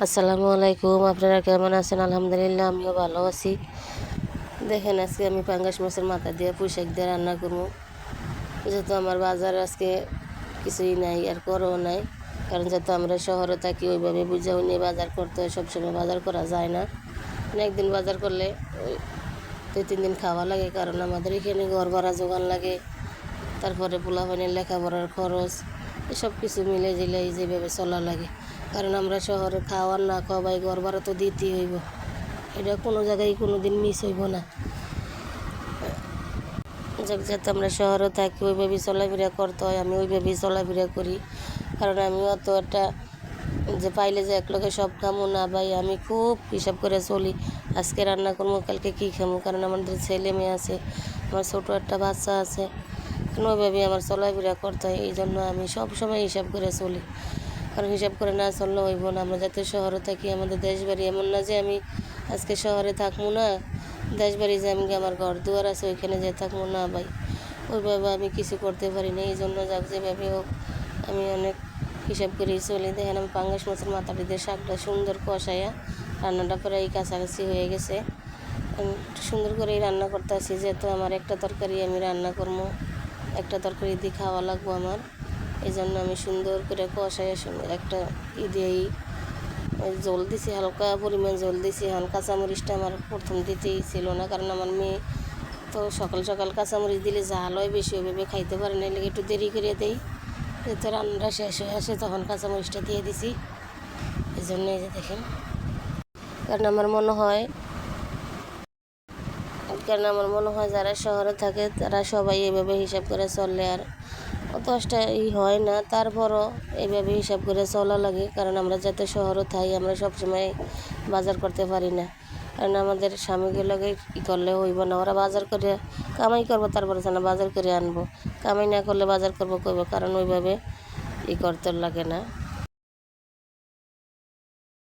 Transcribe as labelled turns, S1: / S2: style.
S1: আসসালামু আলাইকুম। আপনারা কেমন আছেন? আলহামদুলিল্লাহ আমিও ভালো আছি। দেখেন আজকে আমি পাঙ্গাস মাছের মাথা দিয়ে পুঁইশাক দিয়ে রান্না করবো। যেহেতু আমার বাজার আজকে কিছুই নাই আর করও নাই, কারণ যেহেতু আমরা শহরে থাকি ওইভাবে বুঝাও নিয়ে বাজার করতে হয়, সবসময় বাজার করা যায় না। একদিন বাজার করলে ওই 2-3 দিন খাওয়া লাগে, কারণ আমাদের এখানে ঘর ভাড়া জোগান লাগে, তারপরে পোলাপানের লেখাপড়ার খরচ, এসব কিছু মিলে জিলে যেভাবে চলা লাগে। কারণ আমরা শহরে খাওয়ার না খাওয়াই ঘর ভাড়া তো দিতেই হইব, এটা কোনো জায়গায় কোনো দিন মিস হইব না। যাতে আমরা শহরে থাকি ওইভাবেই চলাফেরা করতে হয়, আমি ওইভাবেই চলাফেরা করি। কারণ আমি অত একটা যে পাইলে যে একলগে সব খামো না ভাই, আমি খুব হিসাব করে চলি। আজকে রান্না করবো, কালকে কী খামো, কারণ আমাদের ছেলে মেয়ে আছে, আমার ছোটো একটা বাচ্চা আছে, ওইভাবেই আমার চলাফেরা করতে হয়। এই জন্য আমি সব সময় হিসাব করে চলি, কারণ হিসাব করে না চললে হইব না। আমরা যাতে শহরে থাকি, আমাদের দেশ বাড়ি এমন না যে আমি আজকে শহরে থাকবো না, দেশ বাড়ি যে আমি আমার ঘর দুয়ার আছে ওইখানে যে থাকবো না ভাই, ওইভাবে আমি কিছু করতে পারি না। এই জন্য যাক যেভাবে হোক আমি অনেক হিসাব করেই চলি। দেখেন আমি পাঙ্গাস মাছের মাথাটি দিয়ে শাকটা সুন্দর কষাইয়া রান্নাটা প্রায় কাছাকাছি হয়ে গেছে। আমি সুন্দর করেই রান্না করতে আসি, যেহেতু আমার একটা তরকারি আমি রান্না করবো, একটা তরকারি দিয়ে খাওয়া লাগবো আমার। এই জন্য আমি সুন্দর করে কষাইয়া একটা দিয়েই জল দিছি, হালকা পরিমাণ জল দিছি। কাঁচামরিচটা আমার প্রথম দিতেই ছিল না, কারণ আমার মেয়ে তো সকাল সকাল কাঁচামরিচ দিলে ঝাল হয় বেশি, ওইভাবে খাইতে পারে না, এলে একটু দেরি করে দেই। যেহেতু রান্নাটা শেষ হয়ে আসে তখন কাঁচামরিচটা দিয়ে দিছি। এই জন্য এই যে দেখেন, কারণ আমার মনে হয় যারা শহরে থাকে তারা সবাই এভাবে হিসাব করে চললে আর অতটা হয় না, তারপরও এইভাবে হিসাব করে চলা লাগে। কারণ আমরা যাতে শহরে থাকি, আমরা সবসময় বাজার করতে পারি না, কারণ আমাদের স্বামীগুলোকে করলে হইব না। ওরা বাজার করে কামাই করবো, তারপরে না বাজার করে আনবো, কামাই না করলে বাজার করবো, কারণ ওইভাবে করতে লাগে না।